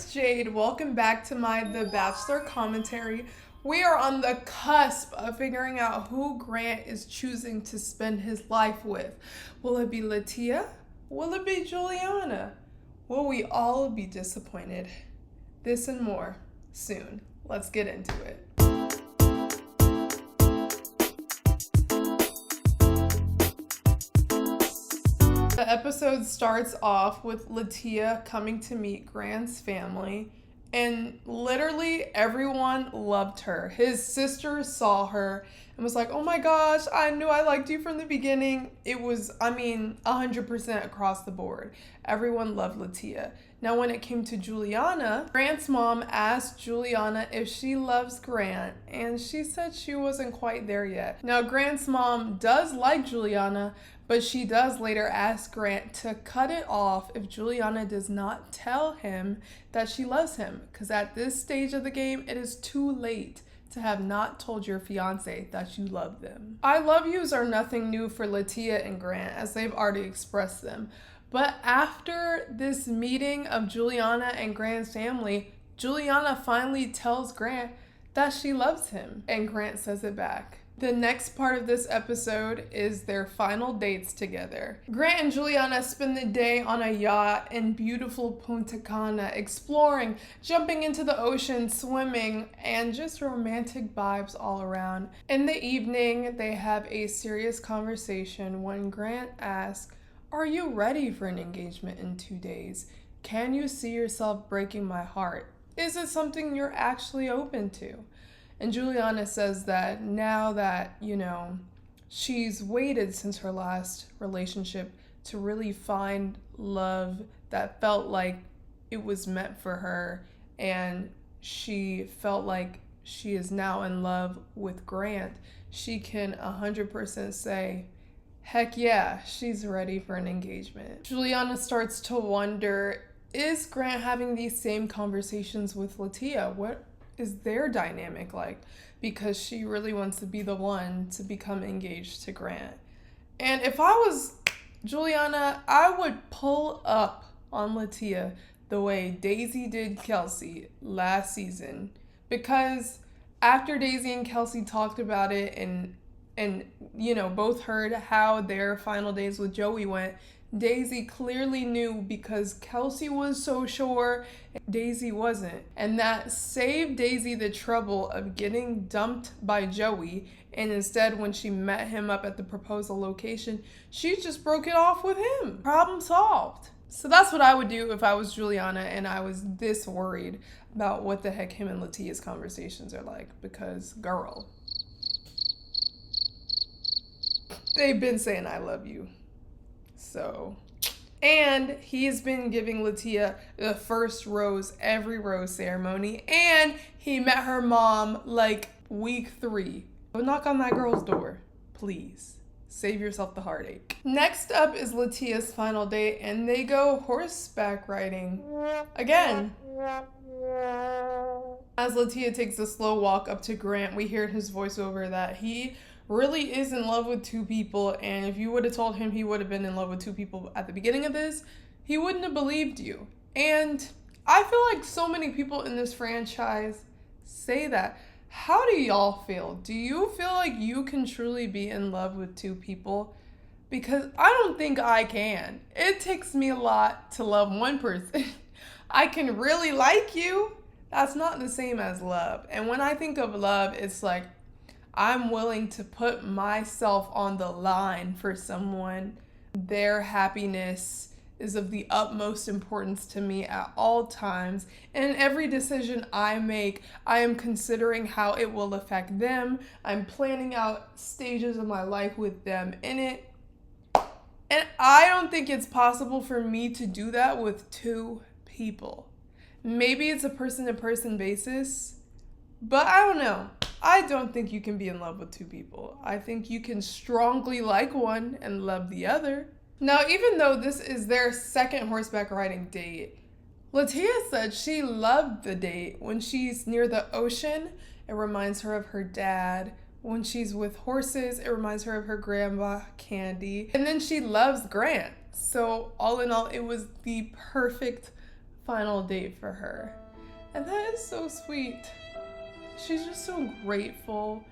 it's Jade. Welcome back to my The Bachelor commentary. We are on the cusp of figuring out who Grant is choosing to spend his life with. Will it be Latia? Will it be Juliana? Will we all be disappointed? This and more soon. Let's get into it. The episode starts off with Latia coming to meet Grant's family, and literally everyone loved her. His sister saw her and was like, oh my gosh, I knew I liked you from the beginning. It was, 100% across the board. Everyone loved Latia. Now, when it came to Juliana, Grant's mom asked Juliana if she loves Grant, and she said she wasn't quite there yet. Now, Grant's mom does like Juliana, but she does later ask Grant to cut it off if Juliana does not tell him that she loves him, because at this stage of the game, it is too late to have not told your fiance that you love them. I love yous are nothing new for Latia and Grant, as they've already expressed them. But after this meeting of Juliana and Grant's family, Juliana finally tells Grant that she loves him, and Grant says it back. The next part of this episode is their final dates together. Grant and Juliana spend the day on a yacht in beautiful Punta Cana, exploring, jumping into the ocean, swimming, and just romantic vibes all around. In the evening, they have a serious conversation when Grant asks, "Are you ready for an engagement in 2 days? Can you see yourself breaking my heart? Is it something you're actually open to?" And Juliana says that now that, she's waited since her last relationship to really find love that felt like it was meant for her, and she felt like she is now in love with Grant, she can 100% say, heck yeah, she's ready for an engagement. Juliana starts to wonder, is Grant having these same conversations with Latia? What is their dynamic like? Because she really wants to be the one to become engaged to Grant. And if I was Juliana, I would pull up on Latia the way Daisy did Kelsey last season. Because after Daisy and Kelsey talked about it and both heard how their final days with Joey went, Daisy clearly knew because Kelsey was so sure, Daisy wasn't. And that saved Daisy the trouble of getting dumped by Joey. And instead, when she met him up at the proposal location, she just broke it off with him. Problem solved. So that's what I would do if I was Juliana and I was this worried about what the heck him and Latia's conversations are like. Because, girl, they've been saying I love you. So, and he's been giving Latia the first rose every rose ceremony, and he met her mom like week 3. Go knock on that girl's door, please. Save yourself the heartache. Next up is Latia's final date, and they go horseback riding again. As Latia takes a slow walk up to Grant, we hear his voiceover that he really is in love with 2 people, and if you would have told him he would have been in love with 2 people at the beginning of this, he wouldn't have believed you. And I feel like so many people in this franchise say that. How do y'all feel? Do you feel like you can truly be in love with 2 people? Because I don't think I can. It takes me a lot to love one person. I can really like you. That's not the same as love. And when I think of love, it's like, I'm willing to put myself on the line for someone. Their happiness is of the utmost importance to me at all times. And in every decision I make, I am considering how it will affect them. I'm planning out stages of my life with them in it. And I don't think it's possible for me to do that with 2 people. Maybe it's a person-to-person basis, but I don't know. I don't think you can be in love with 2 people. I think you can strongly like one and love the other. Now, even though this is their second horseback riding date, Latia said she loved the date. When she's near the ocean, it reminds her of her dad. When she's with horses, it reminds her of her grandma, Candy. And then she loves Grant. So all in all, it was the perfect final date for her. And that is so sweet. She's just so grateful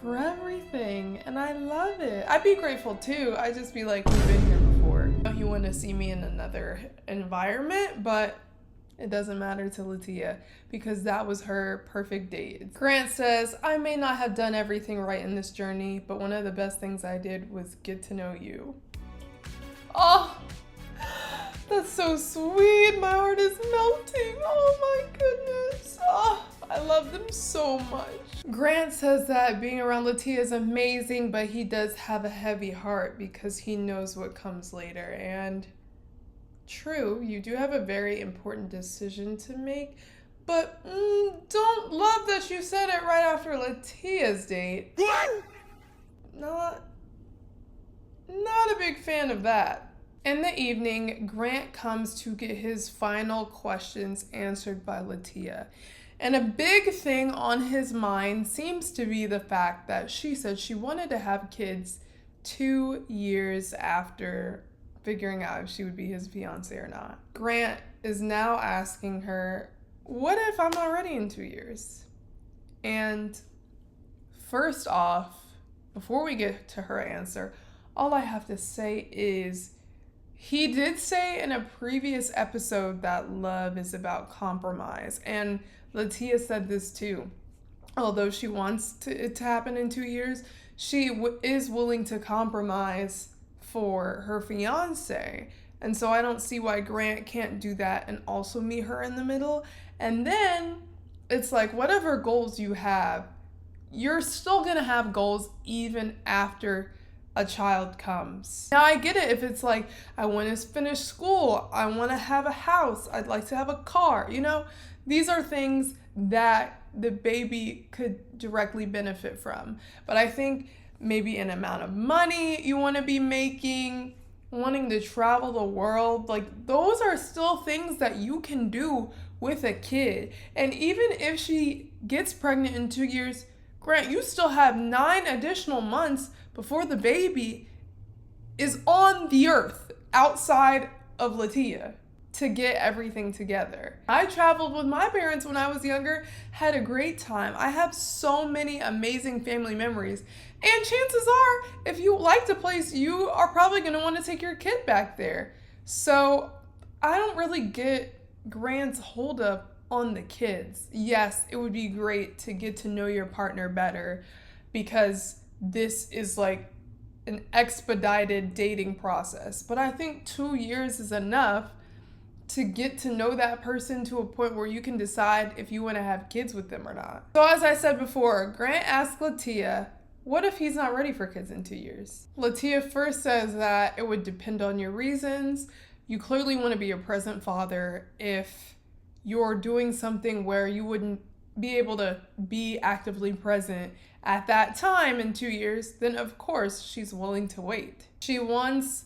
for everything, and I love it. I'd be grateful too. I'd just be like, we've been here before. You want to see me in another environment, but it doesn't matter to Latia because that was her perfect date. Grant says, I may not have done everything right in this journey, but one of the best things I did was get to know you. Oh, that's so sweet. My heart is melting. Oh my goodness. Oh, I love them so much. Grant says that being around Latia is amazing, but he does have a heavy heart because he knows what comes later. And true, you do have a very important decision to make, but don't love that you said it right after Latia's date. Not a big fan of that. In the evening, Grant comes to get his final questions answered by Latia. And a big thing on his mind seems to be the fact that she said she wanted to have kids 2 years after figuring out if she would be his fiance or not. Grant is now asking her, what if I'm not ready in 2 years? And first off, before we get to her answer, all I have to say is he did say in a previous episode that love is about compromise. And Latia said this too. Although she wants it to happen in 2 years, she is willing to compromise for her fiance. And so I don't see why Grant can't do that and also meet her in the middle. And then it's like, whatever goals you have, you're still gonna have goals even after a child comes. Now I get it if it's like, I want to finish school, I want to have a house, I'd like to have a car, you know, these are things that the baby could directly benefit from. But I think maybe an amount of money you want to be making, wanting to travel the world, like those are still things that you can do with a kid. And even if she gets pregnant in 2 years, Grant, you still have 9 additional months before the baby is on the earth outside of Latia to get everything together. I traveled with my parents when I was younger, had a great time. I have so many amazing family memories. And chances are, if you liked a place, you are probably gonna want to take your kid back there. So I don't really get Grant's holdup on the kids. Yes, it would be great to get to know your partner better because this is like an expedited dating process. But I think 2 years is enough to get to know that person to a point where you can decide if you want to have kids with them or not. So as I said before, Grant asked Latia, what if he's not ready for kids in 2 years? Latia first says that it would depend on your reasons. You clearly want to be a present father. If you're doing something where you wouldn't be able to be actively present at that time in 2 years, then of course she's willing to wait. She wants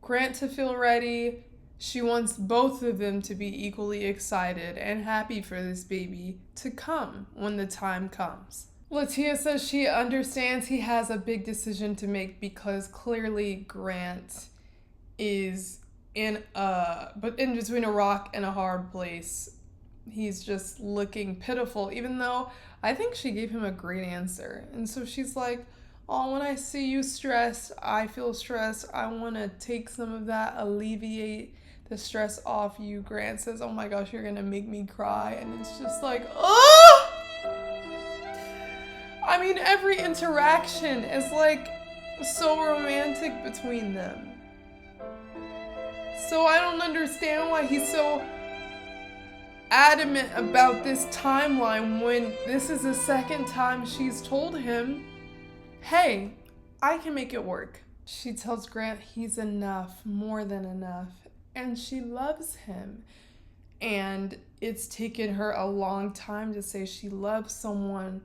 Grant to feel ready. She wants both of them to be equally excited and happy for this baby to come when the time comes. Latia says she understands he has a big decision to make because clearly Grant is in between a rock and a hard place. He's just looking pitiful, even though I think she gave him a great answer. And so she's like, oh, when I see you stressed, I feel stressed. I want to take some of that, alleviate the stress off you. Grant says, oh my gosh, you're going to make me cry. And it's just like, oh! I mean, every interaction is like so romantic between them. So I don't understand why he's so adamant about this timeline when this is the second time she's told him, hey, I can make it work. She tells Grant he's enough, more than enough, and she loves him. And it's taken her a long time to say she loves someone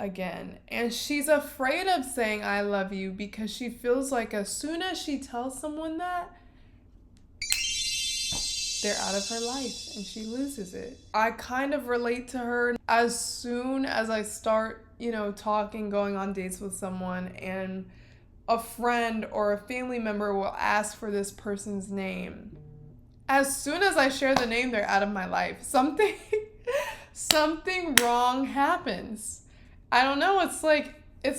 again. And she's afraid of saying I love you because she feels like as soon as she tells someone that, they're out of her life and she loses it. I kind of relate to her. As soon as I start, talking, going on dates with someone, and a friend or a family member will ask for this person's name, As soon as I share the name, they're out of my life. Something wrong happens. I don't know. It's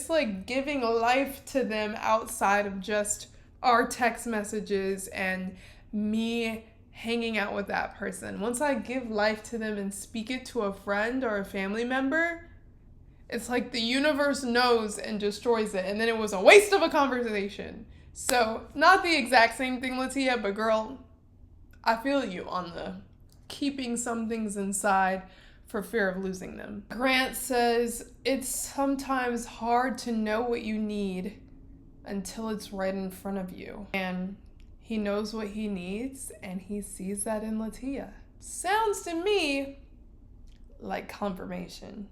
like giving life to them outside of just our text messages and me hanging out with that person. Once I give life to them and speak it to a friend or a family member, it's like the universe knows and destroys it. And then it was a waste of a conversation. So, not the exact same thing, Latia, but girl, I feel you on the keeping some things inside for fear of losing them. Grant says, it's sometimes hard to know what you need until it's right in front of you. And he knows what he needs, and he sees that in Latia. Sounds to me like confirmation.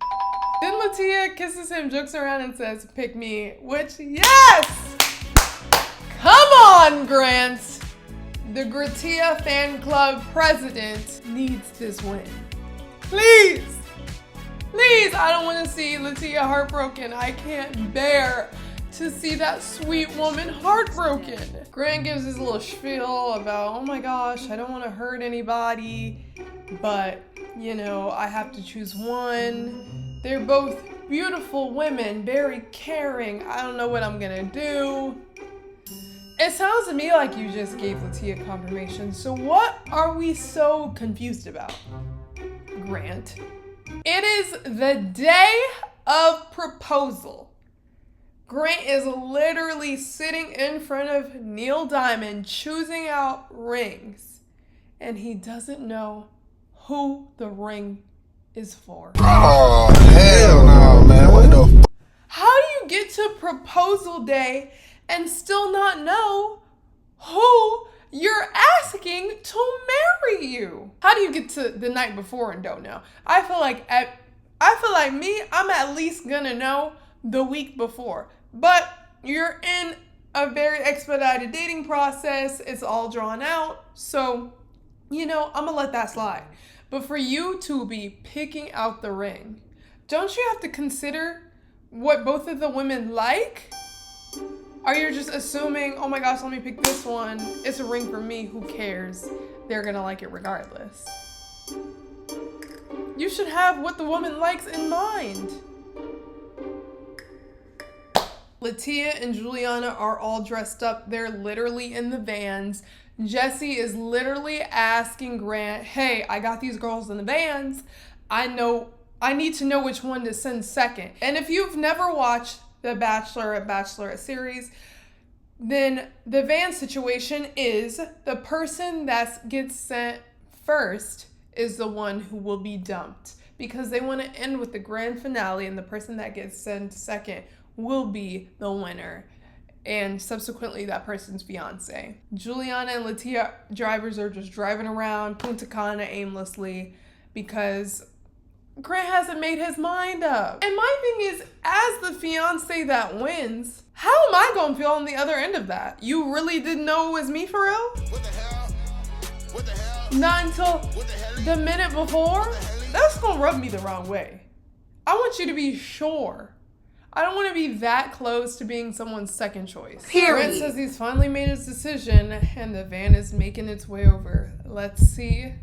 Then Latia kisses him, jokes around, and says, pick me, which, yes! Come on, Grant! The Gratia fan club president needs this win. Please! Please, I don't want to see Latia heartbroken. I can't bear to see that sweet woman heartbroken. Grant gives his little spiel about, oh my gosh, I don't want to hurt anybody, but, you know, I have to choose one. They're both beautiful women, very caring. I don't know what I'm gonna do. It sounds to me like you just gave Latia confirmation. So what are we so confused about, Grant? It is the day of proposal. Grant is literally sitting in front of Neil Diamond choosing out rings, and he doesn't know who the ring is for. Oh, hell no, man. What the How do you get to proposal day and still not know who you're asking to marry you? How do you get to the night before and don't know? I feel like me, I'm at least gonna know the week before. But you're in a very expedited dating process. It's all drawn out. So, you know, I'm gonna let that slide. But for you to be picking out the ring, don't you have to consider what both of the women like? Or you're just assuming, oh my gosh, let me pick this one. It's a ring for me, who cares? They're gonna like it regardless. You should have what the woman likes in mind. Latia and Juliana are all dressed up. They're literally in the vans. Jesse is literally asking Grant, hey, I got these girls in the vans. I need to know which one to send second. And if you've never watched the Bachelorette series, then the van situation is the person that gets sent first is the one who will be dumped, because they want to end with the grand finale, and the person that gets sent second will be the winner, and subsequently that person's fiance. Juliana and Latia drivers are just driving around Punta Cana aimlessly because Grant hasn't made his mind up. And my thing is, as the fiance that wins, how am I gonna feel on the other end of that? You really didn't know it was me for real? What the hell? What the hell? Not until What the hell? the minute before? That's gonna rub me the wrong way. I want you to be sure. I don't want to be that close to being someone's second choice. Period. Grant says he's finally made his decision and the van is making its way over. Let's see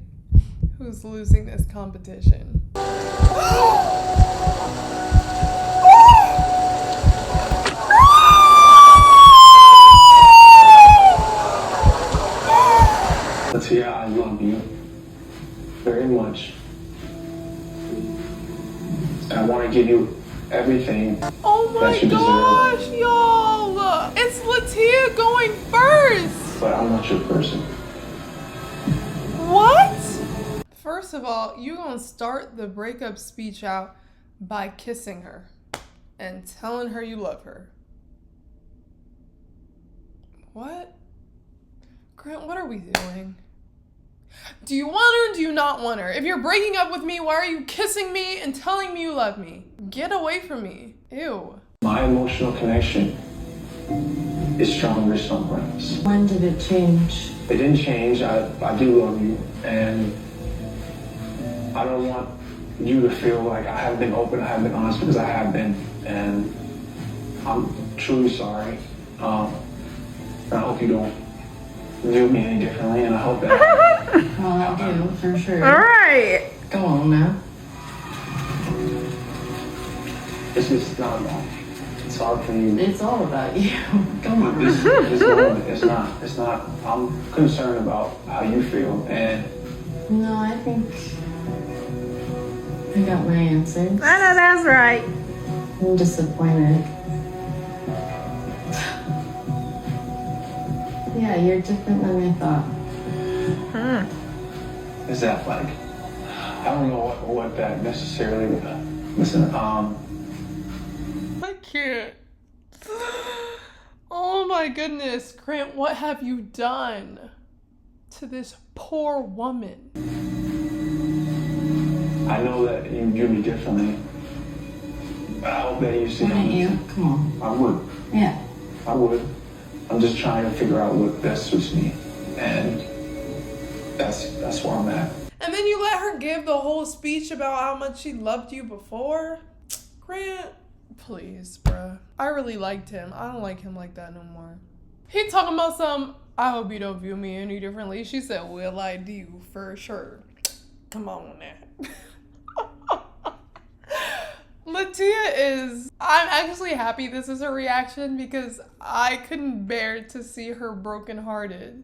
who's losing this competition. Latia, I love you very much. And I want to give you everything Oh my that you gosh, deserve. y'all! It's Latia going first! But I'm not your person. What? First of all, you gonna start the breakup speech out by kissing her and telling her you love her. What? Grant, what are we doing? Do you want her or do you not want her? If you're breaking up with me, why are you kissing me and telling me you love me? Get away from me. Ew. My emotional connection is stronger sometimes. When did it change? It didn't change. I do love you, and I don't want you to feel like I haven't been open, I haven't been honest, because I have been, and I'm truly sorry. And I hope you don't view me any differently, and I hope that Well, I do, for sure. All right. Go on now. It's just not about me. It's hard for you. It's all about you. Come on. This moment, it's not, I'm concerned about how you feel, and No, I think I got my answer. I know that's right. I'm disappointed. Yeah, you're different than I thought. is that like, I don't know what that necessarily, listen, I can't. Oh my goodness, Grant, what have you done to this poor woman? I know that you view me differently, but I hope that you see. Wouldn't you? Come on. I would. Yeah. I would. I'm just trying to figure out what best suits me, and that's where I'm at. And then you let her give the whole speech about how much she loved you before? Grant, please, bruh. I really liked him. I don't like him like that no more. He talking about some, I hope you don't view me any differently. She said, well, I do, for sure. Come on now. Latia is, I'm actually happy this is her reaction because I couldn't bear to see her brokenhearted.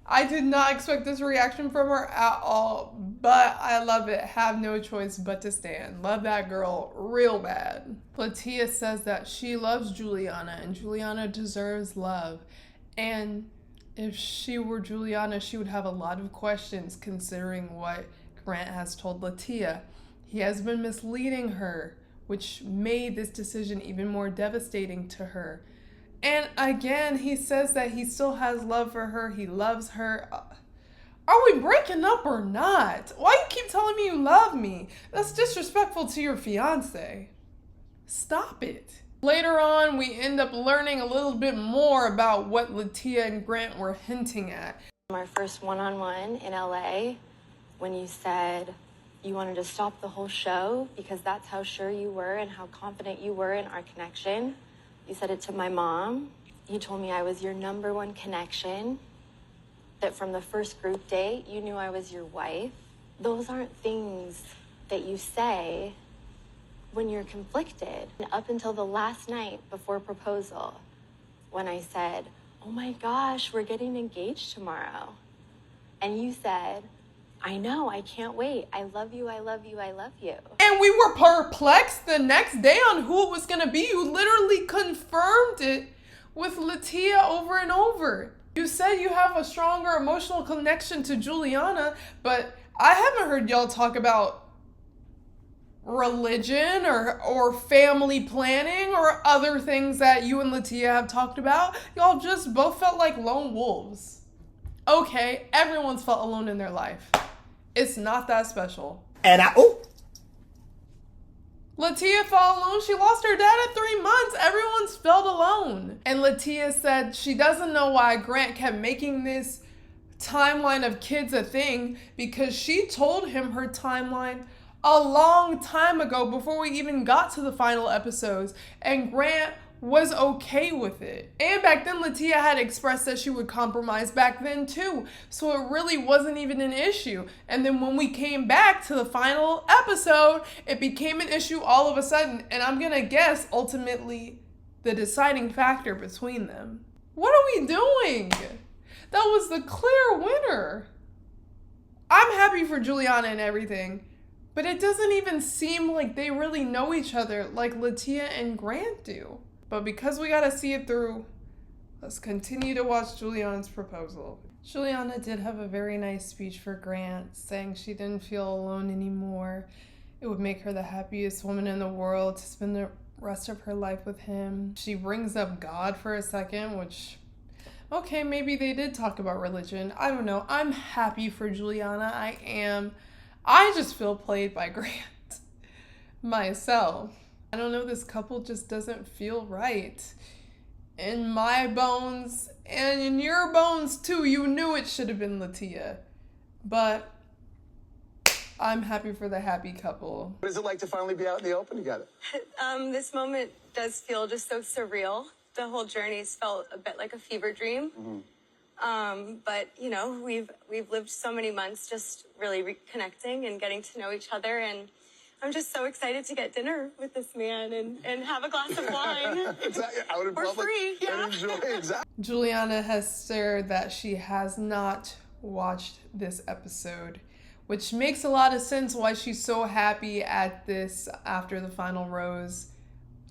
I did not expect this reaction from her at all, but I love it. Have no choice but to stand. Love that girl real bad. Latia says that she loves Juliana and Juliana deserves love. And if she were Juliana, she would have a lot of questions considering what Grant has told Latia. He has been misleading her, which made this decision even more devastating to her. And again, he says that he still has love for her. He loves her. Are we breaking up or not? Why you keep telling me you love me? That's disrespectful to your fiance. Stop it. Later on, we end up learning a little bit more about what Latia and Grant were hinting at. Our first one-on-one in LA, when you said you wanted to stop the whole show because that's how sure you were and how confident you were in our connection. You said it to my mom. You told me I was your number one connection, that from the first group date, you knew I was your wife. Those aren't things that you say when you're conflicted. And up until the last night before proposal, when I said, oh my gosh, we're getting engaged tomorrow. And you said, I know, I can't wait. I love you, I love you, I love you. And we were perplexed the next day on who it was going to be. You literally confirmed it with Latia over and over. You said you have a stronger emotional connection to Juliana, but I haven't heard y'all talk about religion or family planning or other things that you and Latia have talked about. Y'all just both felt like lone wolves. Okay, everyone's felt alone in their life. It's not that special. And Latia felt alone. She lost her dad at 3 months. Everyone's felt alone. And Latia said she doesn't know why Grant kept making this timeline of kids a thing because she told him her timeline a long time ago before we even got to the final episodes. And Grant was okay with it. And back then, Latia had expressed that she would compromise back then too. So it really wasn't even an issue. And then when we came back to the final episode, it became an issue all of a sudden. And I'm gonna guess, ultimately, the deciding factor between them. What are we doing? That was the clear winner. I'm happy for Juliana and everything, but it doesn't even seem like they really know each other like Latia and Grant do. But because we gotta see it through, let's continue to watch Juliana's proposal. Juliana did have a very nice speech for Grant, saying she didn't feel alone anymore. It would make her the happiest woman in the world to spend the rest of her life with him. She brings up God for a second, which, okay, maybe they did talk about religion. I don't know. I'm happy for Juliana. I am. I just feel played by Grant myself. I don't know, this couple just doesn't feel right. In my bones, and in your bones too, you knew it should have been Latia. But I'm happy for the happy couple. What is it like to finally be out in the open together? This moment does feel just so surreal. The whole journey's felt a bit like a fever dream. But you know, we've lived so many months just really reconnecting and getting to know each other, and I'm just so excited to get dinner with this man and have a glass of wine. Exactly. Out in For public free, yeah. and enjoy. Exactly. Juliana has shared that she has not watched this episode, which makes a lot of sense why she's so happy at this After the Final Rose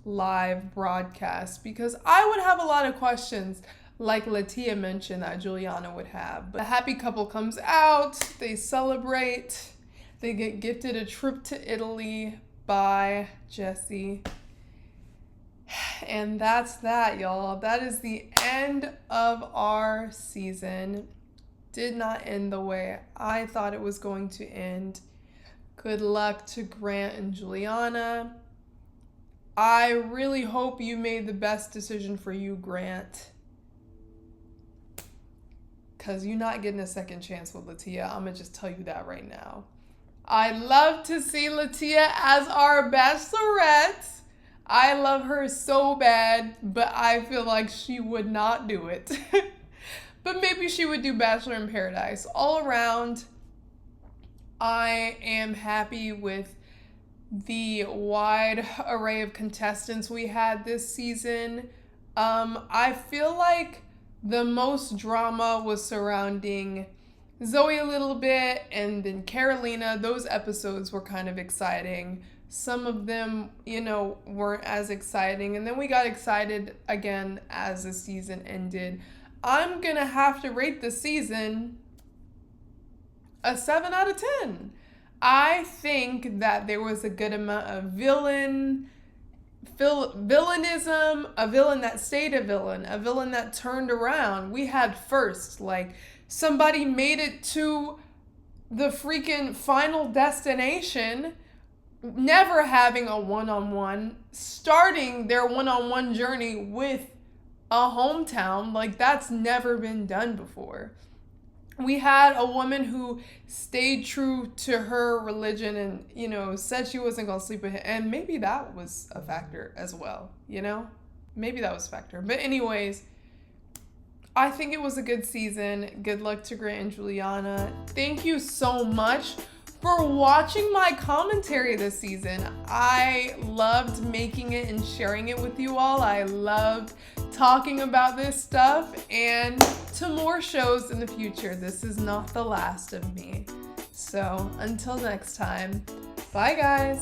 live broadcast, because I would have a lot of questions like Latia mentioned that Juliana would have. But the happy couple comes out, they celebrate, they get gifted a trip to Italy by Jesse. And that's that, y'all. That is the end of our season. Did not end the way I thought it was going to end. Good luck to Grant and Juliana. I really hope you made the best decision for you, Grant. Because you're not getting a second chance with Latia. I'm going to just tell you that right now. I love to see Latia as our bachelorette. I love her so bad, but I feel like she would not do it. But maybe she would do Bachelor in Paradise. All around, I am happy with the wide array of contestants we had this season. I feel like the most drama was surrounding Zoe a little bit, and then Carolina. Those episodes were kind of exciting. Some of them, weren't as exciting. And then we got excited again as the season ended. I'm gonna have to rate the season a 7 out of 10. I think that there was a good amount of villainism, a villain that stayed a villain that turned around. We had first, like, somebody made it to the freaking final destination, never having a one-on-one, starting their one-on-one journey with a hometown. Like, that's never been done before. We had a woman who stayed true to her religion and, said she wasn't going to sleep with him. And maybe that was a factor as well, Maybe that was a factor. But anyways, I think it was a good season. Good luck to Grant and Juliana. Thank you so much for watching my commentary this season. I loved making it and sharing it with you all. I loved talking about this stuff, and to more shows in the future. This is not the last of me. So until next time, bye guys.